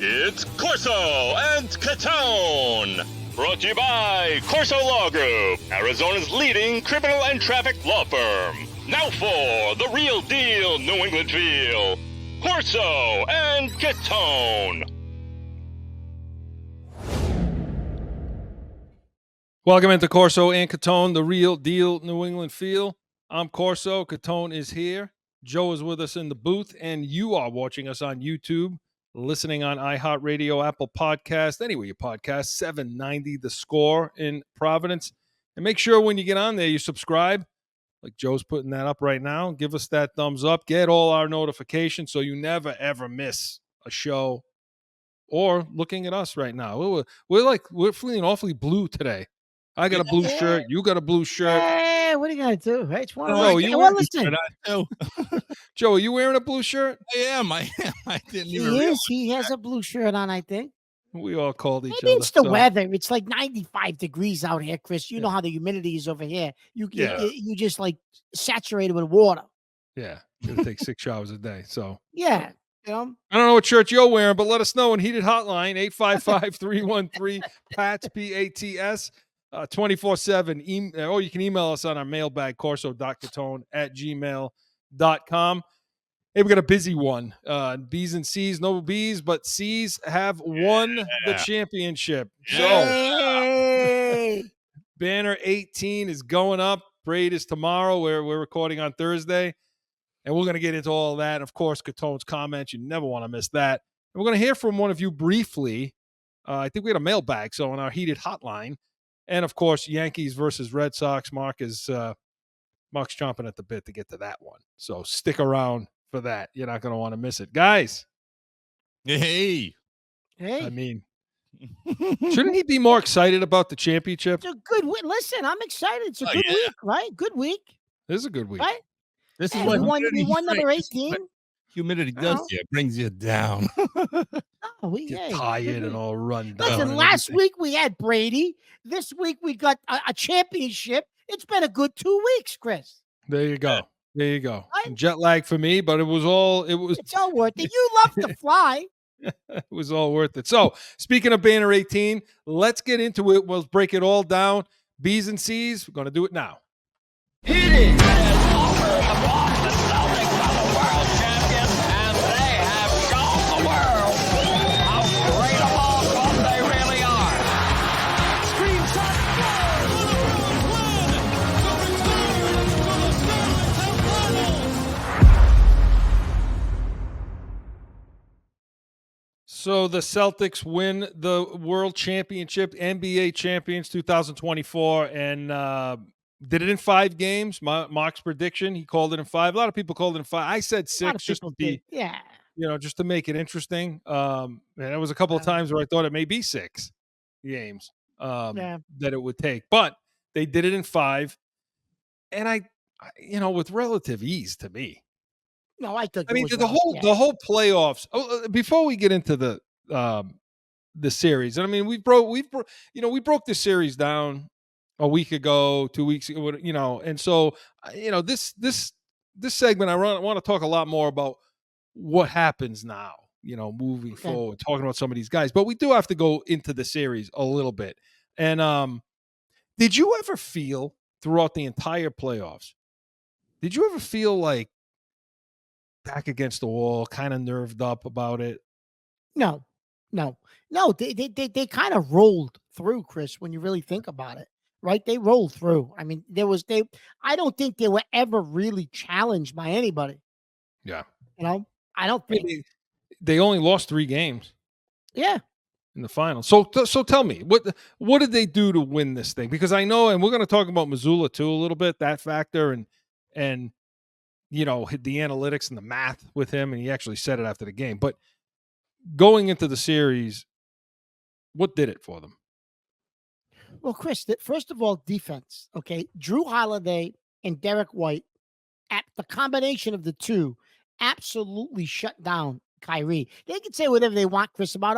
It's Corso and Catone. Brought to you by Corso Law Group, Arizona's leading criminal and traffic law firm. Now for the real deal New England feel. Corso and Catone. Welcome into Corso and Catone, the real deal New England feel. I'm Corso. Catone is here. Joe is with us in the booth, and you are watching us on YouTube, listening on iHeartRadio, Apple Podcast, anywhere you podcast, 790 The Score in Providence. And make sure when you get on there, you subscribe, like Joe's putting that up right now. Give us that thumbs up. Get all our notifications so you never, ever miss a show or looking at us right now. We're feeling awfully blue today. I got a blue shirt. You got a blue shirt. Hey, what are you going to do? Hey, it's one Joe, listen. Joe, are you wearing a blue shirt? I am. I didn't even realize. He has a blue shirt on, I think. We all called each Maybe other. it's the weather. It's like 95 degrees out here, Chris. You know how the humidity is over here. You just like saturated with water. Yeah, gonna take 6 showers a day. So yeah, you know. I don't know what shirt you're wearing, but let us know in Heated Hotline 855-313-PATS PATS 24/7. Or you can email us on our mailbag corso.catone@gmail.com. Hey, we got a busy one. B's and C's, no B's, but C's have won the championship. So banner 18 is going up. Parade is tomorrow. We're recording on Thursday. And we're going to get into all of that. And of course, Catone's comments. You never want to miss that. And we're going to hear from one of you briefly. I think we had a mailbag, so on our Heated Hotline. And of course, Yankees versus Red Sox. Mark's chomping at the bit to get to that one. So stick around for that. You're not going to want to miss it. Guys. Hey. I mean, shouldn't he be more excited about the championship? It's a good week. Listen, I'm excited. It's a good week, right? Good week. This is a good week. Right? This is we what won number 18. Humidity does to you. It brings you down. Get tired and all run down. Listen, last week we had Brady. This week we got a championship. It's been a good 2 weeks, Chris. There you go. There you go. Right? Jet lag for me, but it's all worth it. You love to fly. It was all worth it. So, speaking of banner 18, let's get into it. We'll break it all down. B's and C's, we're going to do it now. Hit it! The Celtics are the world champions, and they have shown the world how great a ball club they really are. Screenshot So the Celtics win the World Championship, NBA champions 2024, and did it in 5 games. Mark's prediction, he called it in 5. A lot of people called it in 5. I said 6 just to be, just to make it interesting. And there was a couple of times where I thought it may be 6 games that it would take, but they did it in 5. And I with relative ease to me. No, I think. I mean, the whole playoffs. Before we get into the series, and I mean, we broke the series down a week ago, 2 weeks ago, and so this segment I want to talk a lot more about what happens now, moving forward, talking about some of these guys, but we do have to go into the series a little bit. And did you ever feel throughout the entire playoffs? Did you ever feel like back against the wall, kind of nerved up about it? No. They kind of rolled through, Chris, when you really think about it, right? They rolled through. I mean, I don't think they were ever really challenged by anybody. Yeah. I don't think they only lost 3 games. Yeah. In the final. So tell me, what did they do to win this thing? Because I know, and we're going to talk about Missoula too a little bit, that factor, and the analytics and the math with him, and he actually said it after the game. But going into the series, what did it for them? Well, Chris, first of all, defense. Okay, Drew Holiday and Derek White, at the combination of the two, absolutely shut down Kyrie. They can say whatever they want, Chris, about,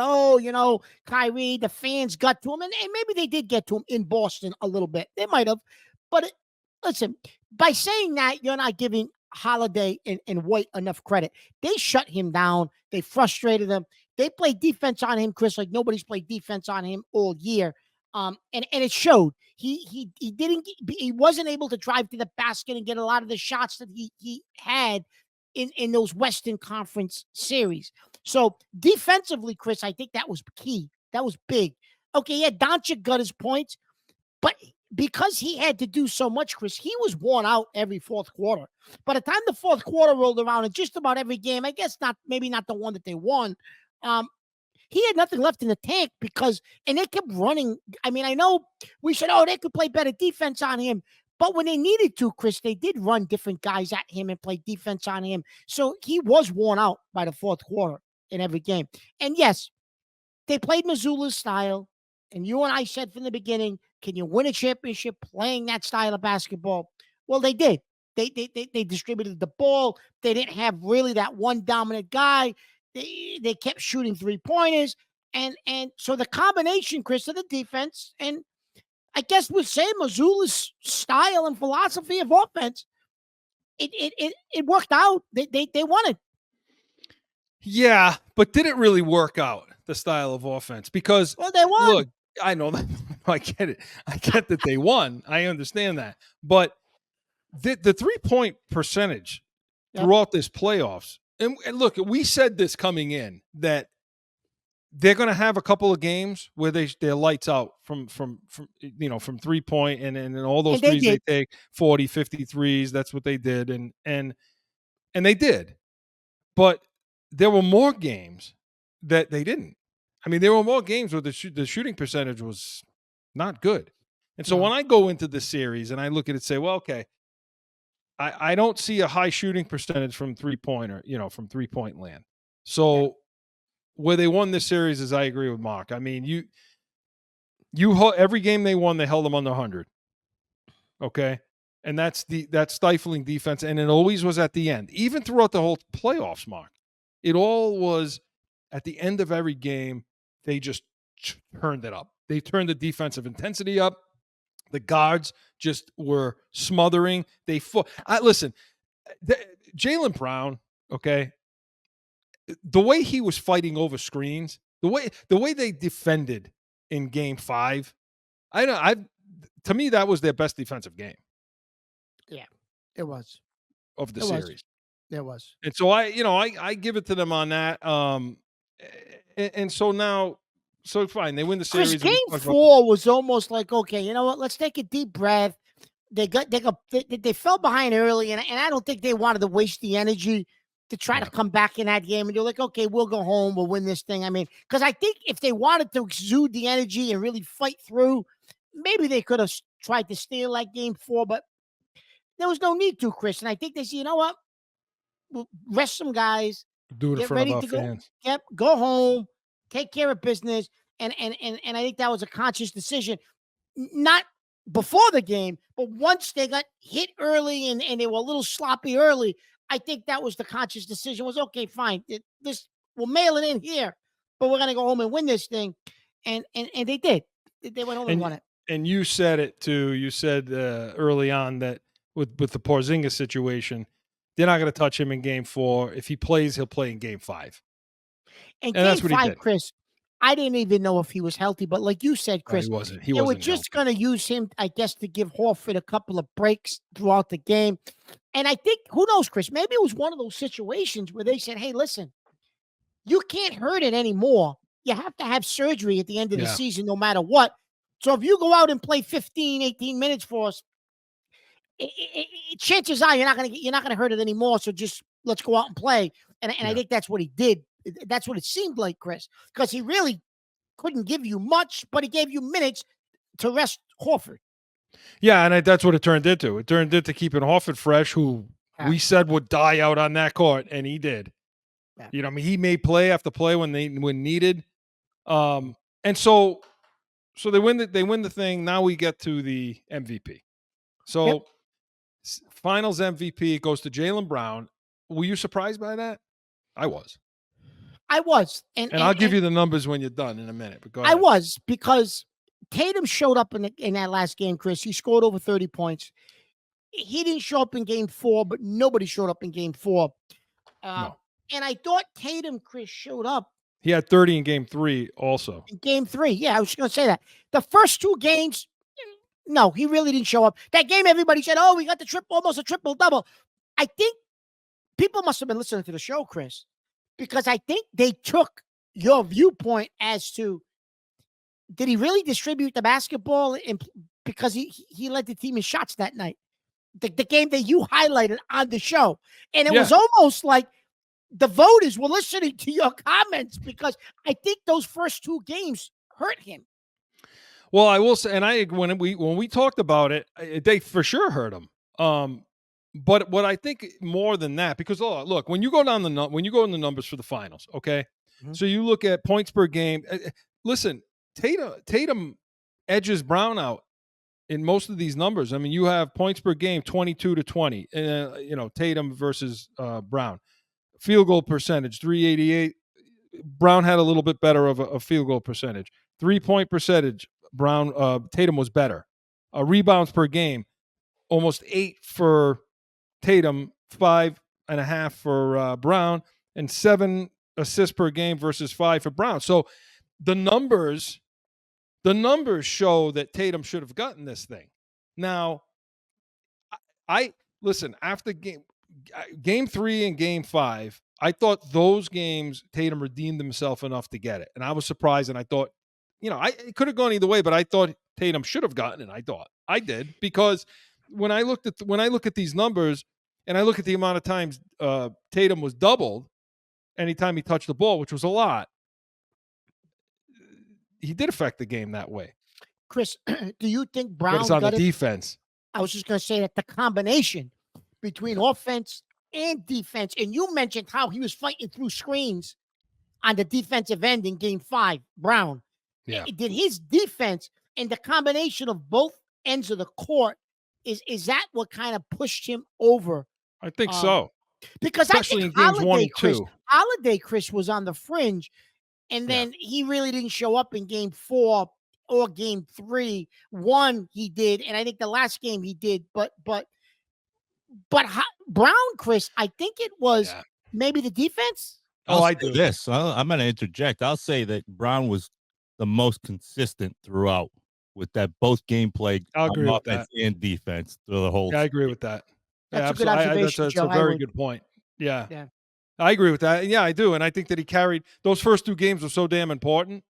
Kyrie, the fans got to him, and maybe they did get to him in Boston a little bit. They might have. But listen, by saying that, you're not giving Holiday and White enough credit. They shut him down. They frustrated him. They played defense on him, Chris, like nobody's played defense on him all year. And it showed. He wasn't able to drive to the basket and get a lot of the shots that he had in those Western Conference series. So defensively, Chris, I think that was key. That was big. Okay, yeah, Doncic got his points, but because he had to do so much, Chris, he was worn out every fourth quarter. By the time the fourth quarter rolled around, and just about every game, I guess maybe not the one that they won, he had nothing left in the tank and they kept running. I mean, I know we said, they could play better defense on him. But when they needed to, Chris, they did run different guys at him and play defense on him. So he was worn out by the fourth quarter in every game. And yes, they played Missoula's style. And you and I said from the beginning, can you win a championship playing that style of basketball? Well, they did. They distributed the ball. They didn't have really that one dominant guy. They kept shooting 3-pointers. And so the combination, Chris, of the defense and I guess we'd say Missoula's style and philosophy of offense, it worked out. They won it. Yeah, but did it really work out, the style of offense? Because they won. Look, I know that. I get it. I get that they won. I understand that. But the 3-point percentage throughout this playoffs, and look, we said this coming in that they're going to have a couple of games where they're lights out from 3-point and all those threes they take 40, 50 threes. That's what they did. And they did, but there were more games that they didn't. I mean, there were more games where the shooting percentage was not good. And so when I go into the series and I look at it, say, well, okay, I don't see a high shooting percentage from 3-pointer, from 3-point land. So where they won this series is, I agree with Mark. I mean, every game they won, they held them under 100. Okay. And that's that stifling defense. And it always was at the end, even throughout the whole playoffs, Mark. It all was at the end of every game. They just turned it up. They turned the defensive intensity up. The guards just were smothering. Listen, Jaylen Brown, okay, the way he was fighting over screens, the way they defended in Game 5, to me that was their best defensive game. Yeah, it was of the series. There was, and so I give it to them on that. And so now, so fine, they win the series. Game 4 was almost like, okay, you know what? Let's take a deep breath. They fell behind early, and I don't think they wanted to waste the energy to try to come back in that game. And you're like, okay, we'll go home, we'll win this thing. I mean, because I think if they wanted to exude the energy and really fight through, maybe they could have tried to steal like Game 4, but there was no need to, Chris. And I think they said, you know what? We'll rest some guys. Do it in front of our fans. Go home, take care of business. And I think that was a conscious decision. Not before the game, but once they got hit early and they were a little sloppy early, I think that was the conscious decision was, okay, fine. We'll mail it in here, but we're going to go home and win this thing. And they did. They went home and won it. And you said it too. You said early on that with the Porzingis situation, they're not going to touch him in Game 4. If he plays, he'll play in Game 5. And Game that's what 5, he did. Chris, I didn't even know if he was healthy, but like you said, Chris, he wasn't. They were just going to use him, I guess, to give Horford a couple of breaks throughout the game. And I think, who knows, Chris, maybe it was one of those situations where they said, hey, listen, you can't hurt it anymore. You have to have surgery at the end of the season, no matter what. So if you go out and play 15, 18 minutes for us, chances are you're not gonna hurt it anymore. So just let's go out and play. And I think that's what he did. That's what it seemed like, Chris, because he really couldn't give you much, but he gave you minutes to rest Horford. Yeah, and that's what it turned into. It turned into keeping Horford fresh, who we said would die out on that court, and he did. Yeah. I mean, he made play after play when needed. And so they win the thing. Now we get to the MVP. So Finals MVP goes to Jaylen Brown. Were you surprised by that? I was. And I'll give you the numbers when you're done in a minute. But go ahead. I was, because Tatum showed up in that last game, Chris. He scored over 30 points. He didn't show up in Game 4, but nobody showed up in Game 4. No. And I thought Tatum, Chris, showed up He had 30 in game 3 also. In game 3, yeah, I was going to say that. The first 2 games, no, he really didn't show up. That game, everybody said, "Oh, we got the almost a triple double." I think people must have been listening to the show, Chris, because I think they took your viewpoint as to, did he really distribute the basketball because he led the team in shots that night, the game that you highlighted on the show, and it was almost like the voters were listening to your comments, because I think those first 2 games hurt him. Well, I will say, and when we talked about it, they for sure hurt him. But what I think more than that, because look, when you go in the numbers for the finals, okay, so you look at points per game. Listen, Tatum edges Brown out in most of these numbers. I mean, you have points per game 22-20. Tatum versus Brown. Field goal percentage 388. Brown had a little bit better of a field goal percentage. 3-point percentage, Tatum was better. Rebounds per game, almost 8 for Tatum, 5.5 for Brown, and 7 assists per game versus 5 for Brown. So the numbers show that Tatum should have gotten this thing. Now, I listen, after game 3 and game 5, I thought those games Tatum redeemed himself enough to get it. And I was surprised, and I thought, it could have gone either way, but I thought Tatum should have gotten it. I did, because when I look at these numbers and I look at the amount of times Tatum was doubled anytime he touched the ball, which was a lot, he did affect the game that way. Chris, do you think Brown But it's on got the defense? I was just going to say that the combination between offense and defense, and you mentioned how he was fighting through screens on the defensive end in game 5, Brown. Yeah. Did his defense and the combination of both ends of the court, is that what kind of pushed him over? I think so. Because especially I think in games 1 and 2. Holiday, Chris, was on the fringe, and then he really didn't show up in game 4 or game 3. 1 he did, and I think the last game he did. But Brown, Chris, I think it was maybe the defense. I do this. I'm going to interject. I'll say that Brown was the most consistent throughout with that both gameplay I'll agree with offense that. and defense through the whole. Yeah, I agree with that. That's a good observation, That's Joe. a very good point. Yeah. I agree with that. Yeah, I do. And I think that he carried those first 2 games were so damn important,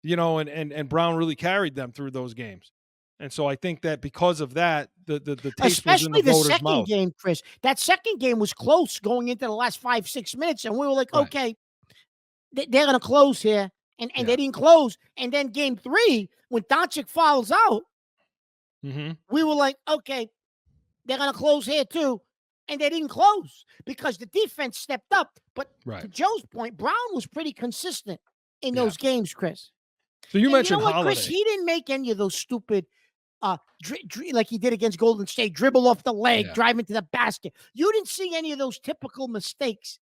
and Brown really carried them through those games. And so I think that because of that, the taste especially was in the voters' second mouth. game, Chris. That second game was close going into the last 5-6 minutes, and we were like, okay, they're going to close here, and they didn't close. And then game 3, when Doncic fouls out, we were like, okay, they're going to close here too. And they didn't close because the defense stepped up. But to Joe's point, Brown was pretty consistent in those games, Chris. So you mentioned you know what, Holiday. Chris, he didn't make any of those stupid, like he did against Golden State, dribble off the leg, drive into the basket. You didn't see any of those typical mistakes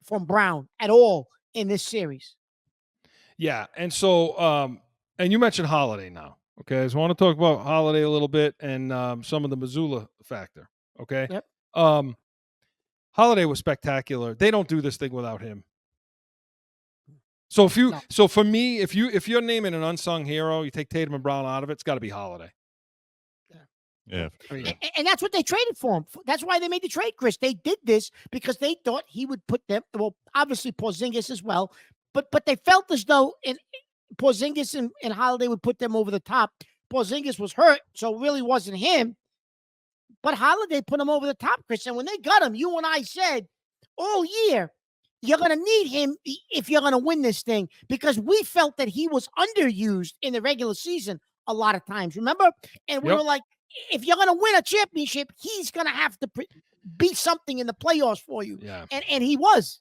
from Brown at all in this series. Yeah, and so, and you mentioned Holiday now. Okay, so I want to talk about Holiday a little bit and some of the Missoula factor. Okay. Yep. Holiday was spectacular. They don't do this thing without him. So so for me, if you're naming an unsung hero, you take Tatum and Brown out of it, it's got to be Holiday. Yeah. And that's what they traded for him. That's why they made the trade, Chris. They did this because they thought he would put them, well, obviously Porzingis as well, but they felt as though Porzingis and Holiday would put them over the top. Porzingis was hurt, so it really wasn't him. But Holiday put him over the top, Chris. And when they got him, you and I said all year, you're going to need him if you're going to win this thing, because we felt that he was underused in the regular season a lot of times. Remember? And we were like, if you're going to win a championship, he's going to have to be something in the playoffs for you. Yeah. And he was.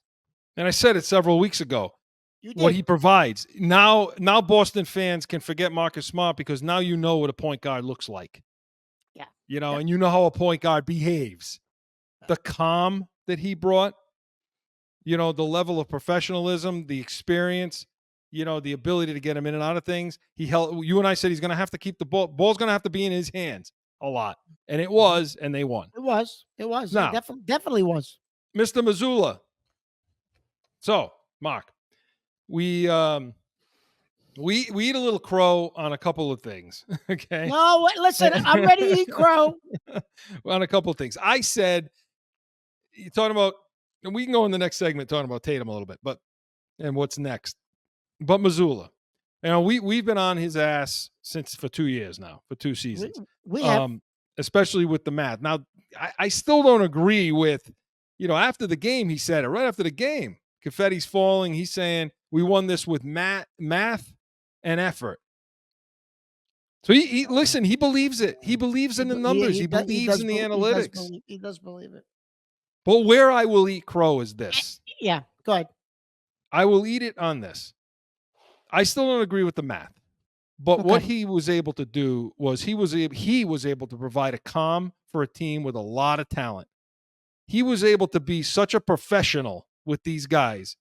And I said it several weeks ago. You did. What he provides. Now Boston fans can forget Marcus Smart because now you know what a point guard looks like. Yeah. And you know how a point guard behaves. The calm that he brought, the level of professionalism, the experience, the ability to get him in and out of things. You and I said he's going to have to keep the ball. Ball's going to have to be in his hands a lot. And it was, and they won. It was. Now, It definitely was. Mr. Missoula. So, Mark, we eat a little crow on a couple of things. Okay. No, listen, I'm ready to eat crow. On a couple of things. I said, you're talking about, and we can go in the next segment talking about Tatum a little bit, and what's next. But Missoula, we've been on his ass for 2 years now, for 2 seasons. We have. Especially with the math. Now, I still don't agree with, after the game, he said it right after the game. Confetti's falling. He's saying we won this with math and effort. So listen, he believes it. He believes in the numbers. He believes in the analytics. He does believe it. But where I will eat crow is this. Yeah, go ahead. I will eat it on this. I still don't agree with the math. But what he was able to do was he was able to provide a calm for a team with a lot of talent. He was able to be such a professional with these guys.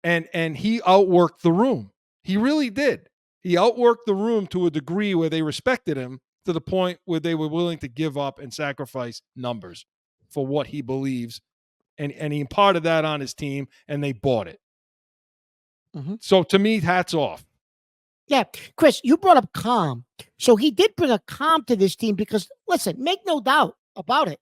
And he outworked the room. He really did. He outworked the room to a degree where they respected him, to the point where they were willing to give up and sacrifice numbers for what he believes. And he imparted that on his team, and they bought it. Mm-hmm. So to me, hats off. Yeah, Chris, you brought up calm. So he did bring a calm to this team because, listen, make no doubt about it.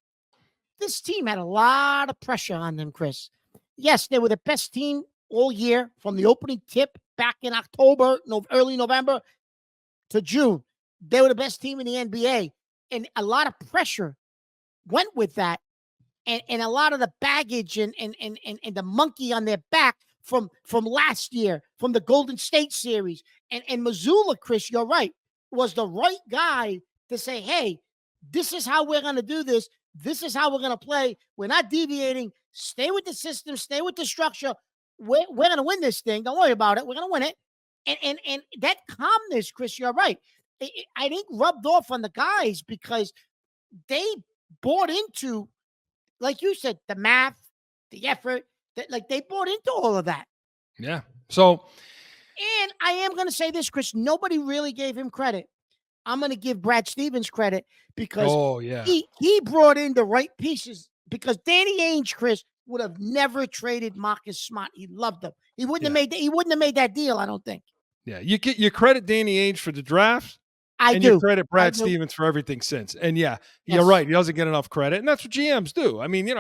This team had a lot of pressure on them, Chris. Yes, they were the best team all year from the opening tip back in October, early November to June. They were the best team in the NBA. And a lot of pressure went with that. And a lot of the baggage and the monkey on their back from last year, from the Golden State series. And Missoula, Chris, you're right, was the right guy to say, hey, this is how we're going to do this. This is how we're going to play. We're not deviating. Stay with the system. Stay with the structure. We're going to win this thing. Don't worry about it. We're going to win it. And that calmness, Chris, you're right. I think rubbed off on the guys because they bought into, like you said, the math, the effort, they bought into all of that. Yeah. So, and I am going to say this, Chris, nobody really gave him credit. I'm going to give Brad Stevens credit because he brought in the right pieces, because Danny Ainge, Chris, would have never traded Marcus Smart. He loved him. He wouldn't have made that deal, I don't think. Yeah, you credit Danny Ainge for the draft. You credit Brad Stevens for everything since. And you're right. He doesn't get enough credit, and that's what GMs do. I mean, they're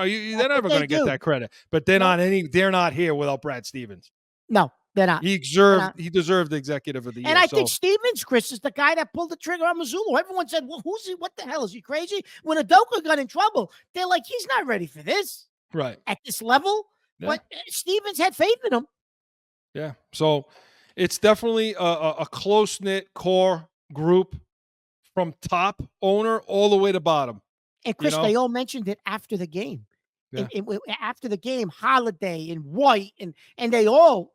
never going to get that credit. But they're not here without Brad Stevens. No, they're not. He deserved the executive of the year. And I think Stevens, Chris, is the guy that pulled the trigger on Missoula. Everyone said, well, who's he? What the hell? Is he crazy? When Udoka got in trouble, they're like, he's not ready for this. Right. At this level. Yeah. But Stevens had faith in him. Yeah. So it's definitely a close-knit core group from top owner all the way to bottom. And Chris, they all mentioned it after the game. Yeah. After the game, Holiday and White and they all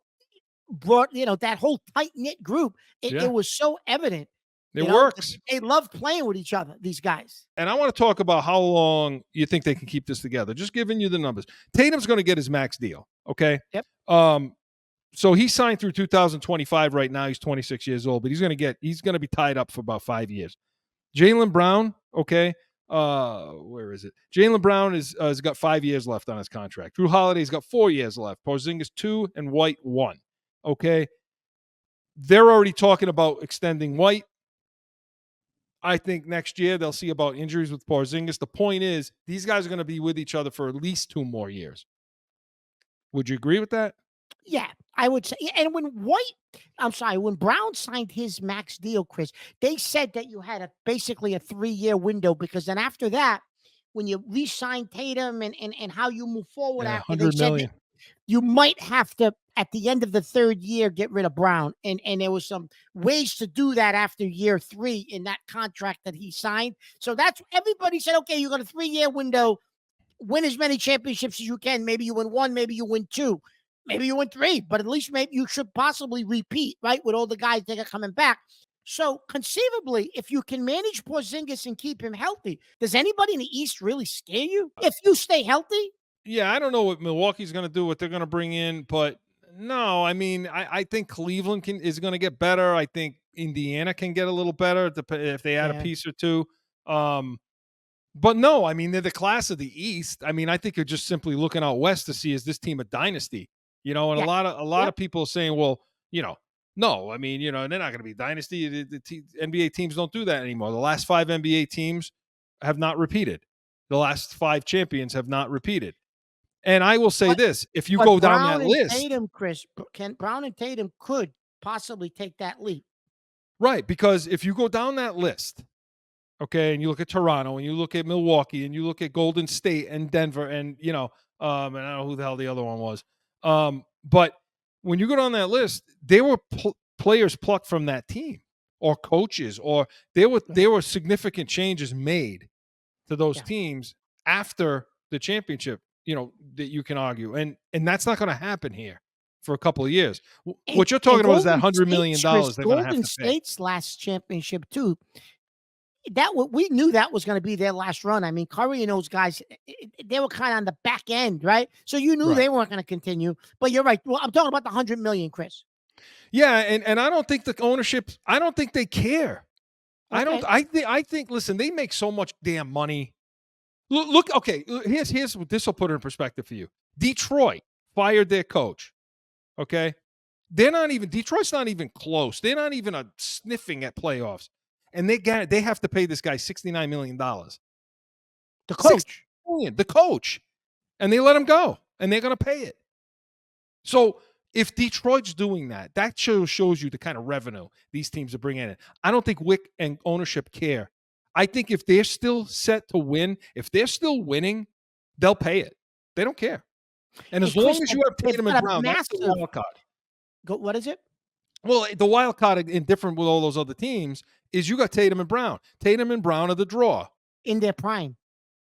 brought, that whole tight-knit group. It was so evident. It works. They love playing with each other, these guys. And I want to talk about how long you think they can keep this together. Just giving you the numbers. Tatum's going to get his max deal, okay? Yep. So he signed through 2025 right now. He's 26 years old, but he's going to be tied up for about 5 years. Jaylen Brown, okay? Where is it? Jaylen Brown has got 5 years left on his contract. Drew Holiday's got 4 years left. Porzingis 2 and White 1. Okay. They're already talking about extending White. I think next year they'll see about injuries with Porzingis. The point is, these guys are going to be with each other for at least 2 more years. Would you agree with that? Yeah, I would say. And when Brown signed his max deal, Chris, they said that you had basically a 3-year window, because then after that, when you re-sign Tatum and how you move forward after, they said you might have to, at the end of the 3rd year, get rid of Brown. And there was some ways to do that after year 3 in that contract that he signed. So that's, everybody said, okay, you got a 3-year window, win as many championships as you can. Maybe you win 1, maybe you win 2. Maybe you win 3, but at least maybe you should possibly repeat, right, with all the guys that are coming back. So conceivably, if you can manage Porzingis and keep him healthy, does anybody in the East really scare you if you stay healthy? Yeah, I don't know what Milwaukee's going to do, what they're going to bring in, but no, I mean, I think Cleveland is going to get better. I think Indiana can get a little better if they add a piece or two. But no, I mean, they're the class of the East. I mean, I think you're just simply looking out west to see, is this team a dynasty? And Yeah. a lot Yep. of people are saying, well, no, I mean, they're not going to be dynasty. NBA teams don't do that anymore. The last 5 NBA teams have not repeated. The last 5 champions have not repeated. And I will say But this: if you but go down Brown that and list, Tatum, Chris, Brown and Tatum could possibly take that leap. right? Because if you go down that list, okay, and you look at Toronto, and you look at Milwaukee, and you look at Golden State and Denver, and and I don't know who the hell the other one was, but when you go down that list, there were players plucked from that team, or coaches, or there were significant changes made to those Yeah. teams after the championship. That you can argue, and that's not going to happen here for a couple of years. What you're talking about is that $100 million they're going to have Golden to pay. State's last championship too. We knew that was going to be their last run. I mean, Curry and those guys, they were kind of on the back end, right? So you knew Right. they weren't going to continue. But you're right. Well, I'm talking about the $100 million, Chris. Yeah, and I don't think the ownership. I don't think they care. Okay. I think. Listen, they make so much damn money. Look. Okay. Here's what this will put it in perspective for you. Detroit fired their coach. Okay. Detroit's not even close. They're not even sniffing at playoffs, and they have to pay this guy $69 million. The coach. $60 million, the coach, and they let him go, and they're going to pay it. So if Detroit's doing that, that shows you the kind of revenue these teams are bringing in. I don't think Wick and ownership care. I think if they're still set to win, if they're still winning, they'll pay it. They don't care. And as Hey, long Chris, as you have they've Tatum got and a Brown, that's the massive- wild card. What is it? Well, the wild card, indifferent with all those other teams, is you got Tatum and Brown. Tatum and Brown are the draw. In their prime.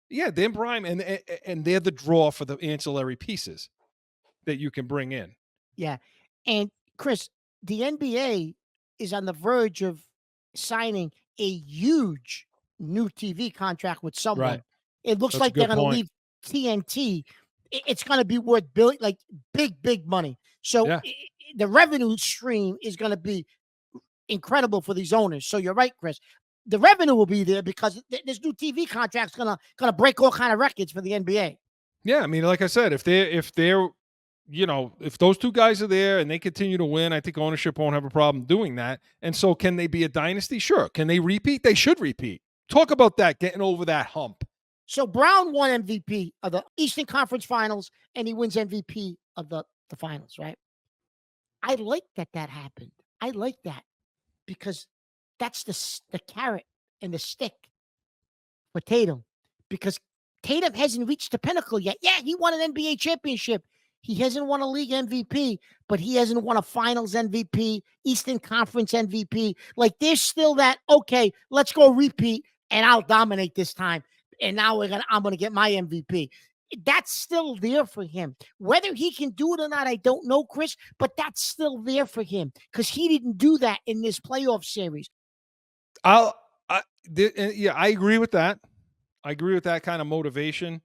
Yeah, they're prime, and they're the draw for the ancillary pieces that you can bring in. Yeah. And Chris, the NBA is on the verge of signing a huge new TV contract with someone. Right. It looks That's a like they're good going to point. leave TNT. It's going to be worth big money. So Yeah. The revenue stream is going to be incredible for these owners. So you're right, Chris. The revenue will be there because this new TV contract's going to break all kind of records for the NBA. Yeah, I mean, like I said, if those two guys are there and they continue to win, I think ownership won't have a problem doing that. And so can they be a dynasty? Sure. Can they repeat? They should repeat. Talk about that, getting over that hump. So Brown won MVP of the Eastern Conference Finals, and he wins MVP of the finals, right? I like that happened. I like that because that's the carrot and the stick for Tatum, because Tatum hasn't reached the pinnacle yet. Yeah, he won an NBA championship. He hasn't won a league MVP, but he hasn't won a finals MVP, Eastern Conference MVP. Like there's still that, okay, let's go repeat and I'll dominate this time. And now I'm gonna get my MVP. That's still there for him. Whether he can do it or not, I don't know, Chris, but that's still there for him because he didn't do that in this playoff series. I agree with that. I agree with that kind of motivation.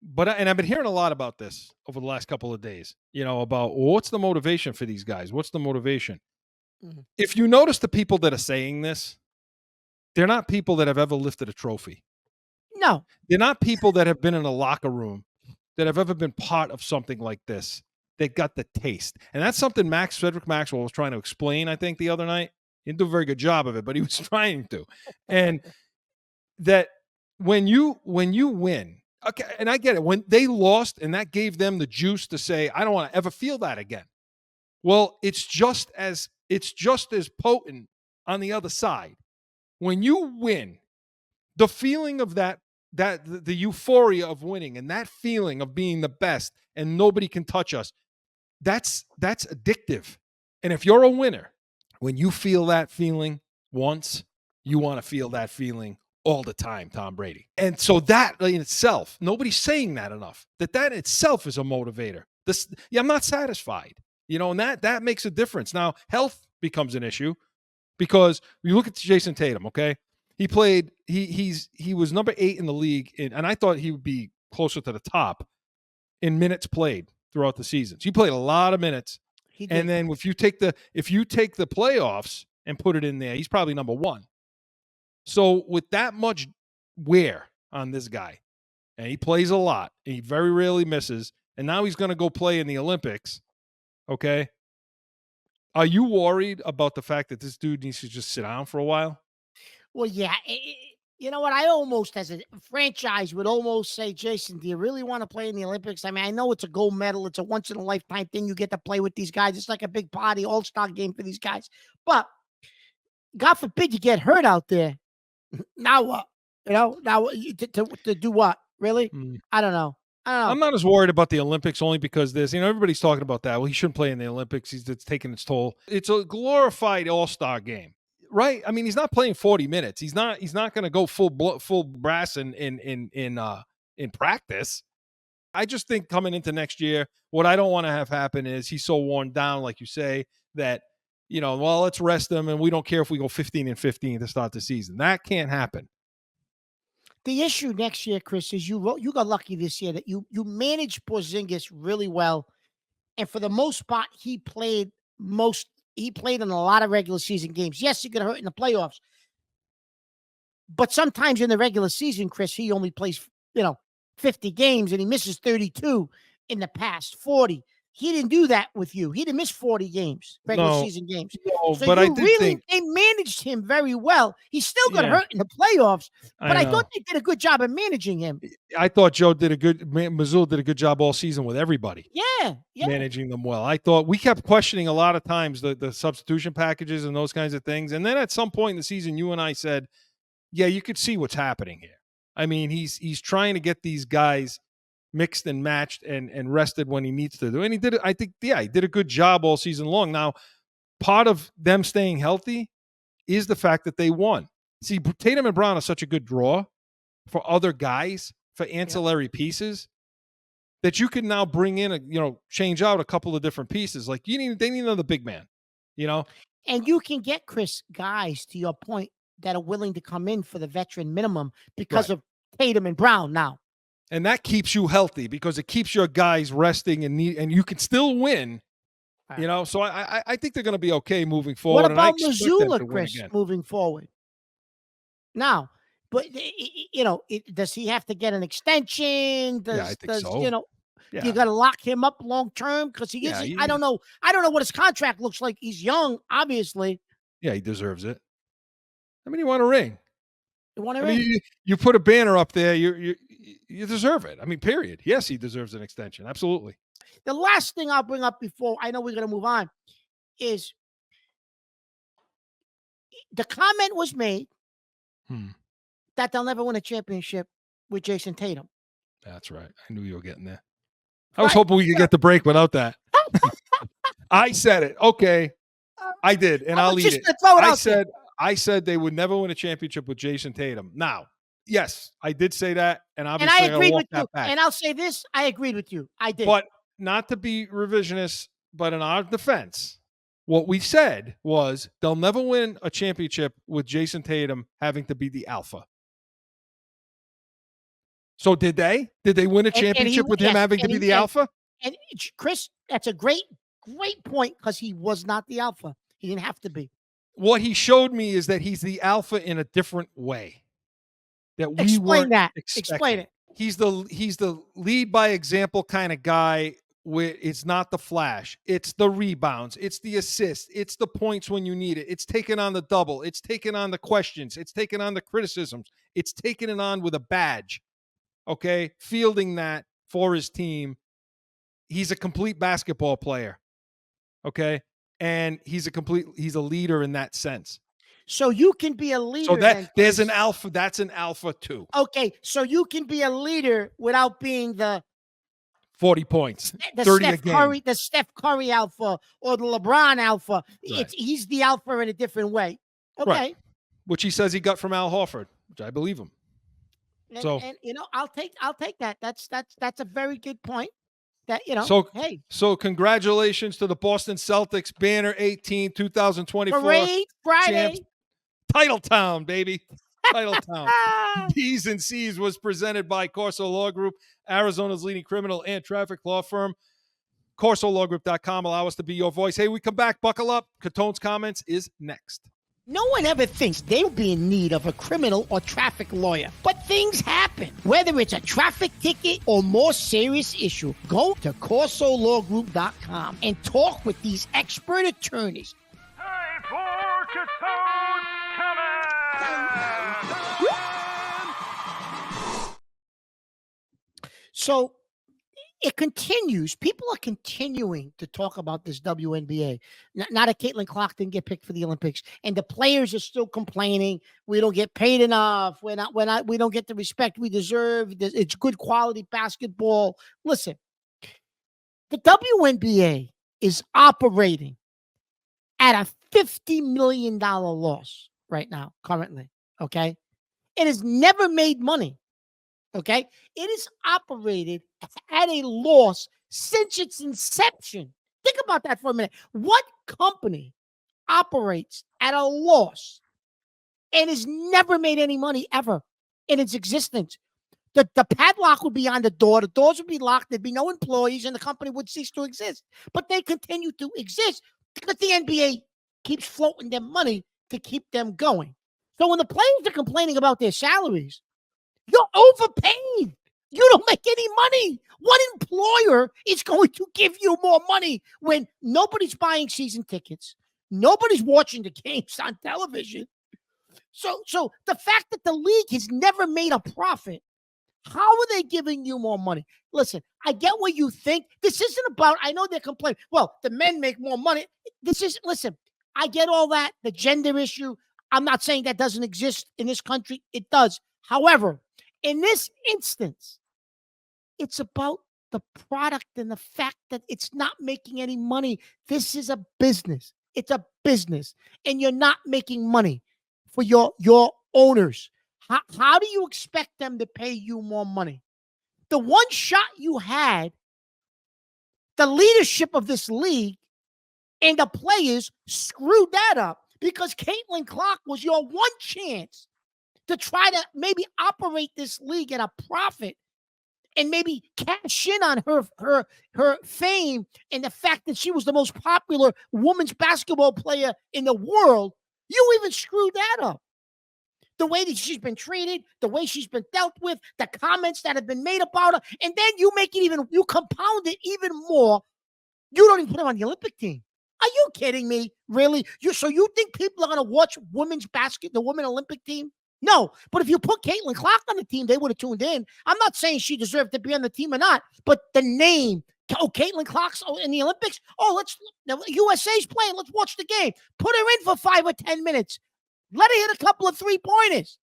But I've been hearing a lot about this over the last couple of days, about what's the motivation for these guys? What's the motivation? Mhm. If you notice the people that are saying this, they're not people that have ever lifted a trophy. No. They're not people that have been in a locker room, that have ever been part of something like this. They got the taste. And that's something Frederick Maxwell was trying to explain, I think, the other night. He didn't do a very good job of it, but he was trying to. And that when you win, okay, and I get it, when they lost and that gave them the juice to say, I don't want to ever feel that again. Well, it's just as potent on the other side. When you win, the feeling of that the euphoria of winning and that feeling of being the best and nobody can touch us, that's addictive. And if you're a winner, when you feel that feeling once, you want to feel that feeling all the time, Tom Brady. And so that in itself, nobody's saying that enough, that itself is a motivator. I'm not satisfied, and that makes a difference. Now, health becomes an issue because you look at Jason Tatum, okay? He played, he was number 8 in the league, and I thought he would be closer to the top in minutes played throughout the seasons. He played a lot of minutes. He did. And then if you take the playoffs and put it in there, he's probably number 1. So with that much wear on this guy, and he plays a lot, and he very rarely misses, and now he's going to go play in the Olympics, Okay. Are you worried about the fact that this dude needs to just sit down for a while? Well, yeah. You know what? I almost, as a franchise, would almost say, Jason, do you really want to play in the Olympics? I mean, I know it's a gold medal. It's a once in a lifetime thing. You get to play with these guys. It's like a big party, all-star game for these guys. But God forbid you get hurt out there. Now what? Now to do what? Really? Mm. I don't know. I'm not as worried about the Olympics only because everybody's talking about that. Well, he shouldn't play in the Olympics. It's taking its toll. It's a glorified all-star game, right? I mean, he's not playing 40 minutes. He's not going to go full brass in practice. I just think coming into next year, what I don't want to have happen is he's so worn down, like you say, that well, let's rest him, and we don't care if we go 15-15 to start the season. That can't happen. The issue next year, Chris, is you got lucky this year that you managed Porzingis really well, and for the most part, he played in a lot of regular season games. Yes, he got hurt in the playoffs, but sometimes in the regular season, Chris, he only plays 50 games and he misses 32 in the past, 40. He didn't do that with you. He didn't miss 40 games, regular season games. No, so but I did think they managed him very well. He still got hurt in the playoffs, but I thought they did a good job of managing him. I thought Mazzulla did a good job all season with everybody. Yeah. Managing them well. I thought we kept questioning a lot of times the substitution packages and those kinds of things. And then at some point in the season, you and I said, yeah, you could see what's happening here. I mean, he's trying to get these guys mixed and matched and rested when he needs to do. And he did it. I think, he did a good job all season long. Now, part of them staying healthy is the fact that they won. See, Tatum and Brown are such a good draw for other guys, for ancillary pieces, that you can now bring in change out a couple of different pieces. Like they need another big man, And you can get, Chris, guys, to your point, that are willing to come in for the veteran minimum because of Tatum and Brown now. And that keeps you healthy because it keeps your guys resting and you can still win. Right. So I think they're going to be okay moving forward. What about Mazzulla, Chris, moving forward? Now, but does he have to get an extension? I think so. You got to lock him up long term because he is. I don't know. I don't know what his contract looks like. He's young, obviously. Yeah, he deserves it. I mean, you want a ring. You put a banner up there. You deserve it. I mean, period. Yes, he deserves an extension. Absolutely. The last thing I'll bring up before I know we're going to move on is the comment was made that they'll never win a championship with Jason Tatum. That's right. I knew you were getting there. I was hoping we could get the break without that. I said it. Okay. I did, and I'll eat it. I said they would never win a championship with Jason Tatum. Now, yes, I did say that, and obviously I agreed with you. And I'll say this: I agreed with you. I did, but not to be revisionist. But in our defense, what we said was they'll never win a championship with Jason Tatum having to be the alpha. So did they? Did they win a championship with him having to be the alpha? And Chris, that's a great point because he was not the alpha. He didn't have to be. What he showed me is that he's the alpha in a different way. That we weren't expecting. Explain it. He's the lead by example kind of guy. Where it's not the flash, it's the rebounds, it's the assists, it's the points when you need it. It's taking on the double. It's taking on the questions. It's taking on the criticisms. It's taking it on with a badge. Okay, fielding that for his team. He's a complete basketball player. Okay. And he's a leader in that sense. So you can be a leader. So there's an alpha. That's an alpha too. Okay. So you can be a leader without being the 40 points, 30 a game. The Steph Curry alpha or the LeBron alpha. Right. He's the alpha in a different way. Okay. Right. Which he says he got from Al Horford, which I believe him. And I'll take that. That's a very good point. That, So congratulations to the Boston Celtics, banner 18, 2024. Parade Friday. Champs. Title Town, baby. Title Town. B's and C's was presented by CORSO Law Group, Arizona's leading criminal and traffic law firm. CORSOLawgroup.com. Allow us to be your voice. Hey, we come back. Buckle up. Catone's comments is next. No one ever thinks they'll be in need of a criminal or traffic lawyer, but things happen. Whether it's a traffic ticket or more serious issue, go to CORSOLawGroup.com and talk with these expert attorneys. Time for Catone Comment! So it continues. People are continuing to talk about this WNBA. Not that Caitlin Clark didn't get picked for the Olympics, and the players are still complaining. We don't get paid enough. We don't get the respect we deserve. It's good quality basketball. Listen, the WNBA is operating at a $50 million loss right now, currently. Okay, it has never made money. Okay, it is operated at a loss since its inception. Think about that for a minute. What company operates at a loss and has never made any money ever in its existence? The padlock would be on the door, the doors would be locked, there'd be no employees, and the company would cease to exist. But they continue to exist because the NBA keeps floating them money to keep them going. So when the players are complaining about their salaries, you're overpaid. You don't make any money. What employer is going to give you more money when nobody's buying season tickets? Nobody's watching the games on television. So the fact that the league has never made a profit, how are they giving you more money? Listen, I get what you think. This isn't about, I know they're complaining, well, the men make more money. Listen, I get all that, the gender issue. I'm not saying that doesn't exist in this country. It does. However, in this instance, it's about the product and the fact that it's not making any money. This is a business. It's a business, and you're not making money for your owners. How do you expect them to pay you more money? The one shot you had, the leadership of this league and the players screwed that up because Caitlin Clark was your one chance to try to maybe operate this league at a profit and maybe cash in on her fame and the fact that she was the most popular women's basketball player in the world. You even screwed that up. The way that she's been treated, the way she's been dealt with, the comments that have been made about her, and then you make it even, you compound it even more. You don't even put her on the Olympic team. Are you kidding me? Really? So you think people are going to watch women's the women Olympic team? No, but if you put Caitlin Clark on the team, they would have tuned in. I'm not saying she deserved to be on the team or not, but the name, Caitlin Clark's in the Olympics. USA's playing. Let's watch the game. Put her in for 5 or 10 minutes. Let her hit a couple of 3-pointers.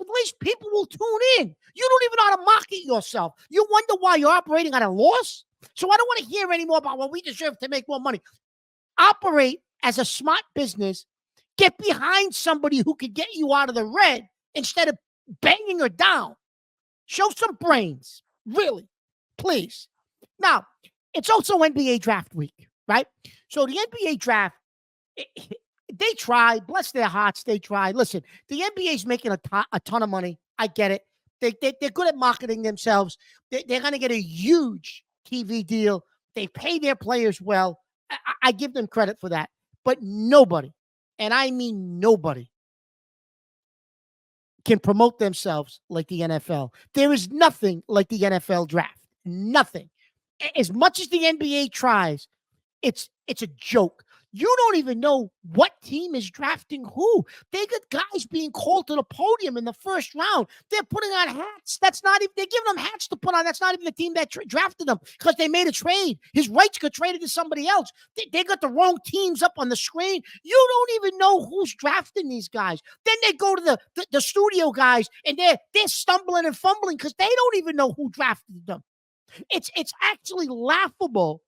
At least people will tune in. You don't even know how to market yourself. You wonder why you're operating at a loss? So I don't want to hear any more about, well, we deserve to make more money. Operate as a smart business. Get behind somebody who could get you out of the red instead of banging her down. Show some brains. Really. Please. Now, it's also NBA draft week, right? So the NBA draft, they try. Bless their hearts, they try. Listen, the NBA is making a ton of money. I get it. They're good at marketing themselves. They're going to get a huge TV deal. They pay their players well. I give them credit for that. But nobody, and I mean nobody, can promote themselves like the NFL. There is nothing like the NFL draft. Nothing. As much as the NBA tries, it's a joke. You don't even know what team is drafting who. They got guys being called to the podium in the first round. They're putting on hats. That's not even, they're giving them hats to put on. That's not even the team that drafted them because they made a trade. His rights got traded to somebody else. They got the wrong teams up on the screen. You don't even know who's drafting these guys. Then they go to the studio guys and they're stumbling and fumbling because they don't even know who drafted them. It's actually laughable